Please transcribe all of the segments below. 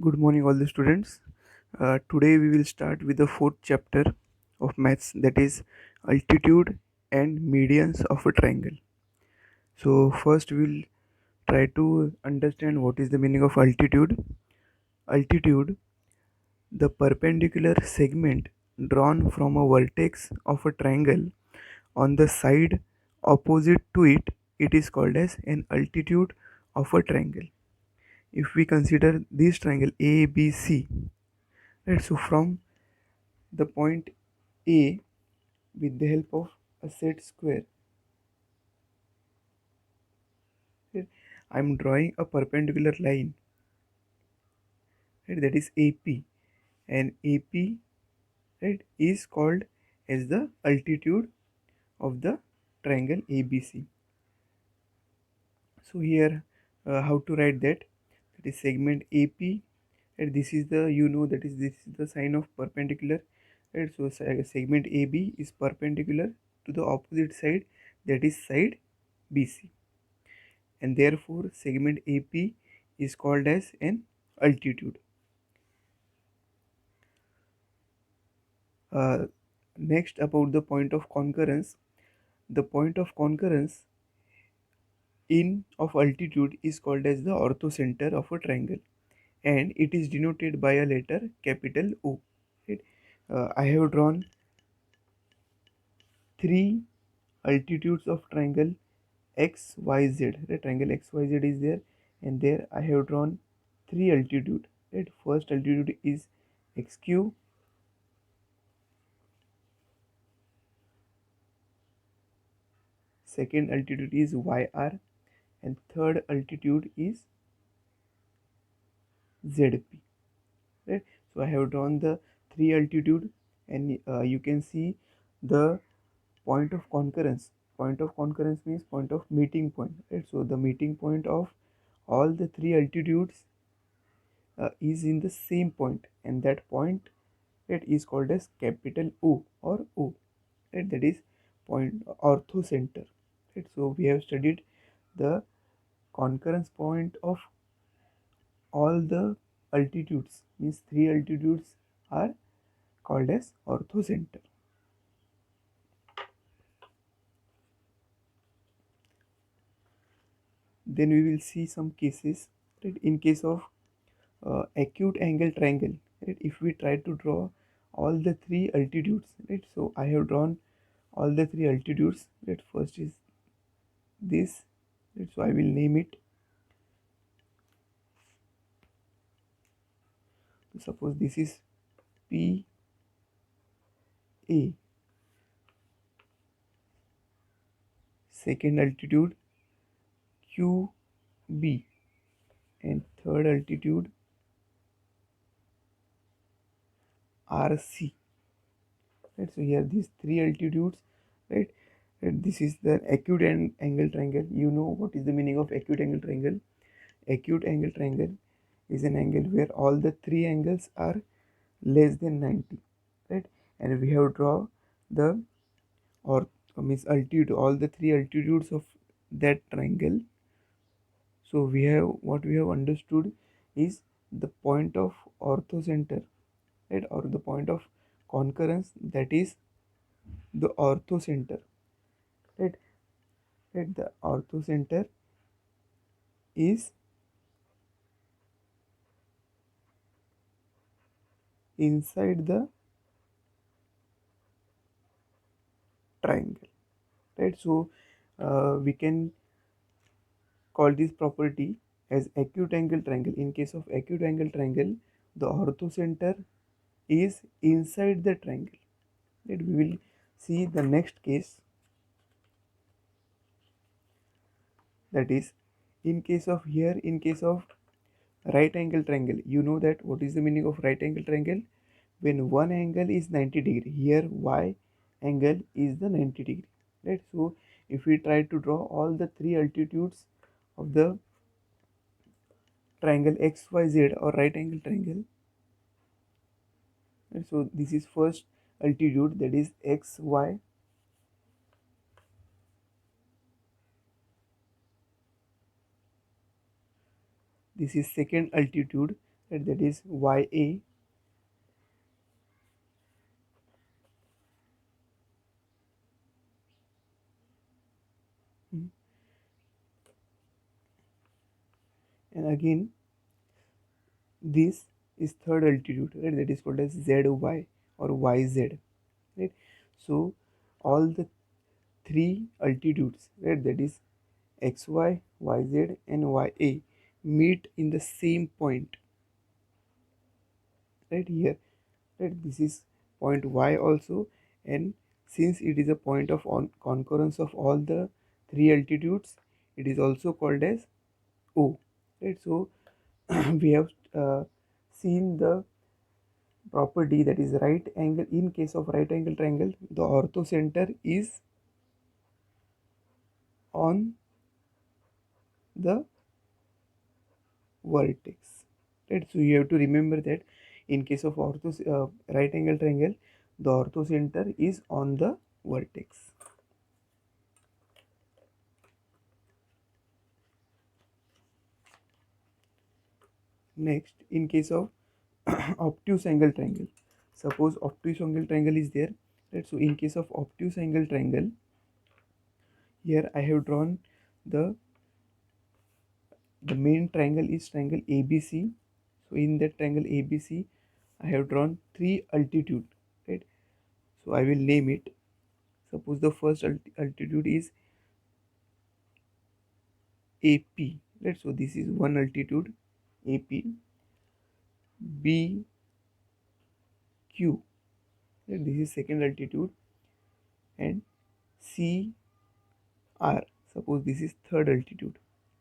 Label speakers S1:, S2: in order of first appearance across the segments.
S1: Good morning, all the students. Today we will start with the fourth chapter of maths, that is altitude and medians of a triangle. So first we'll try to understand what is the meaning of altitude. Altitude, the perpendicular segment drawn from a vertex of a triangle on the side opposite to it, it is called as an altitude of a triangle. If we consider this triangle ABC, right, so from the point A, with the help of a set square, right, I am drawing a perpendicular line, right, that is AP, and AP, right, is called as the altitude of the triangle ABC. So here, how to write that? That is segment AP, and this is the, that is, this is the sign of perpendicular, right? So segment AB is perpendicular to the opposite side, that is side BC, and therefore segment AP is called as an altitude. Uh, Next, about the point of concurrence. The point of concurrence in of altitude is called as the orthocenter of a triangle, and it is denoted by a letter capital O. Right? I have drawn three altitudes of triangle XYZ. Right? Triangle XYZ is there, and there I have drawn three altitude. Right? First altitude is XQ, second altitude is YR, and third altitude is ZP. Right? So I have drawn the three altitude, and you can see the point of concurrence. Point of concurrence means point of meeting point. Right? So the meeting point of all the three altitudes is in the same point, and that point, it is called as capital O or O. Right? That is point orthocenter. Right? So we have studied the concurrence point of all the altitudes, means three altitudes are called as orthocenter. Then we will see some cases, right? In case of acute angle triangle, right? If we try to draw all the three altitudes, right? So I have drawn all the three altitudes. Right? First is this, right? So I will name it. Suppose this is P A. Second altitude QB, and third altitude RC. Right? So here these three altitudes, right? And this is the acute angle triangle. You know what is the meaning of acute angle triangle? Acute angle triangle is an angle where all the three angles are less than 90, right? And we have draw the, or means altitude, all the three altitudes of that triangle. So we have, what we have understood is the point of orthocenter, right, or the point of concurrence, that is the orthocenter, right? Right, the orthocenter is inside the triangle, right? So we can call this property as acute angle triangle. In case of acute angle triangle, the orthocenter is inside the triangle, right? We will see the next case, that is in case of here, in case of right angle triangle. You know that what is the meaning of right angle triangle? When one angle is 90 degree, here y angle is the 90 degree, right? So if we try to draw all the three altitudes of the triangle XYZ or right angle triangle, right? So this is first altitude, that is XY. This is second altitude, right? That is YA. Mm. And again, this is third altitude, right? That is called as ZY or YZ, right? So all the three altitudes, right? That is XY, YZ, and YA meet in the same point, right here, right? This is point Y also, and since it is a point of concurrence of all the three altitudes, it is also called as O, right? So we have seen the property, that is right angle. In case of right angle triangle, the orthocenter is on the vertex, right? So you have to remember that in case of right angle triangle, the orthocenter is on the vertex. Next, in case of obtuse angle triangle, suppose obtuse angle triangle is there, right? So in case of obtuse angle triangle, here I have drawn the main triangle is triangle ABC. So in that triangle ABC, I have drawn three altitude, right? So I will name it. Suppose the first altitude is AP, right? So this is one altitude, AP, BQ, right? This is second altitude, and CR. Suppose this is third altitude,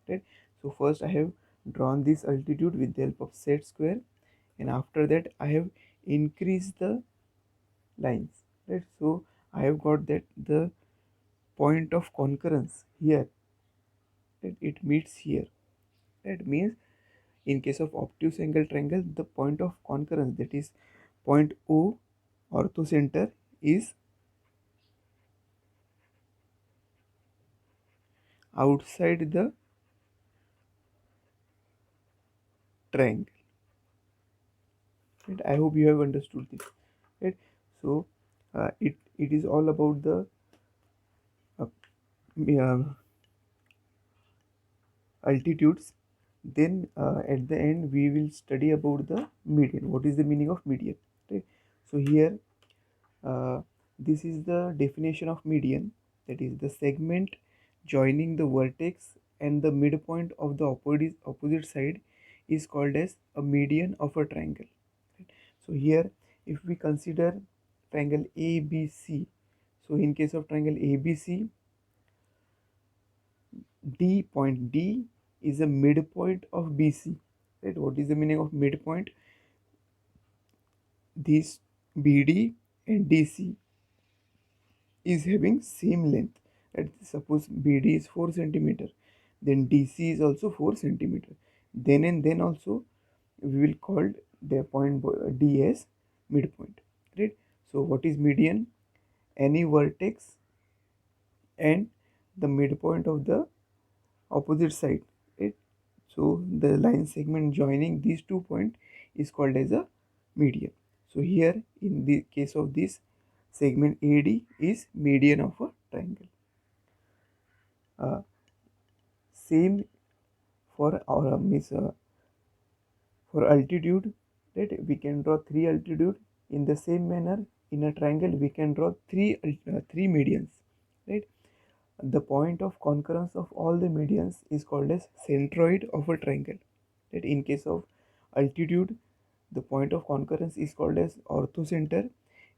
S1: right? So first I have drawn this altitude with the help of set square, and after that I have increased the lines, right? So I have got that the point of concurrence here, right? It meets here. That means in case of obtuse angle triangle, the point of concurrence, that is point O orthocenter, is outside the triangle, right? I hope you have understood this, right? So it is all about the uh, uh, altitudes. Then at the end we will study about the median. What is the meaning of median, right? So here uh, this is the definition of median, that is the segment joining the vertex and the midpoint of the opposite side is called as a median of a triangle, right? So here if we consider triangle ABC, so in case of triangle ABC, point D is a midpoint of BC, right? What is the meaning of midpoint? This BD and DC is having same length, right? Suppose BD is 4 centimeter, then DC is also 4 centimeter. Then and then also we will call the point D as midpoint, right? So what is median? Any vertex and the midpoint of the opposite side, right? So the line segment joining these 2 points is called as a median. So here in the case of this segment AD is median of a triangle. Same for our for altitude, right? We can draw three altitude. In the same manner, in a triangle we can draw three medians, right? The point of concurrence of all the medians is called as centroid of a triangle, right? In case of altitude, the point of concurrence is called as orthocenter,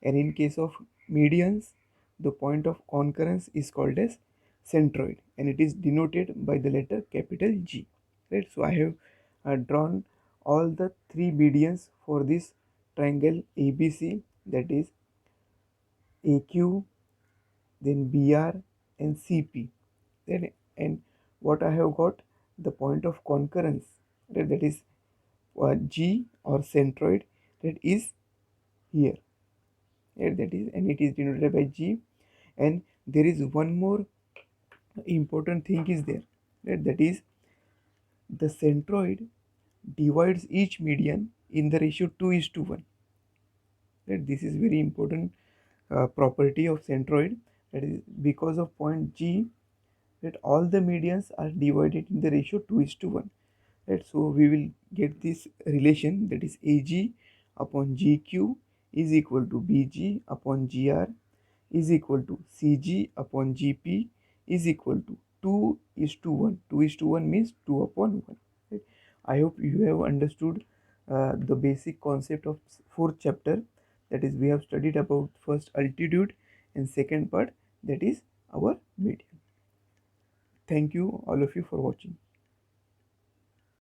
S1: and in case of medians, the point of concurrence is called as centroid, and it is denoted by the letter capital G, right? So I have drawn all the three medians for this triangle ABC, that is AQ, then BR, and CP. Then and what I have got, the point of concurrence, right, that is G or centroid, that is here, right? That is, and it is denoted by G. And there is one more important thing is there, right? That is the centroid divides each median in the ratio 2:1. Right? This is very important property of centroid. That is because of point G, that all the medians are divided in the ratio 2:1. Right? So we will get this relation, that is AG upon GQ is equal to BG upon GR is equal to CG upon GP is equal to 2:1. 2:1 means 2 upon 1. Right? I hope you have understood the basic concept of fourth chapter. That is, we have studied about first altitude and second part, that is our median. Thank you all of you for watching.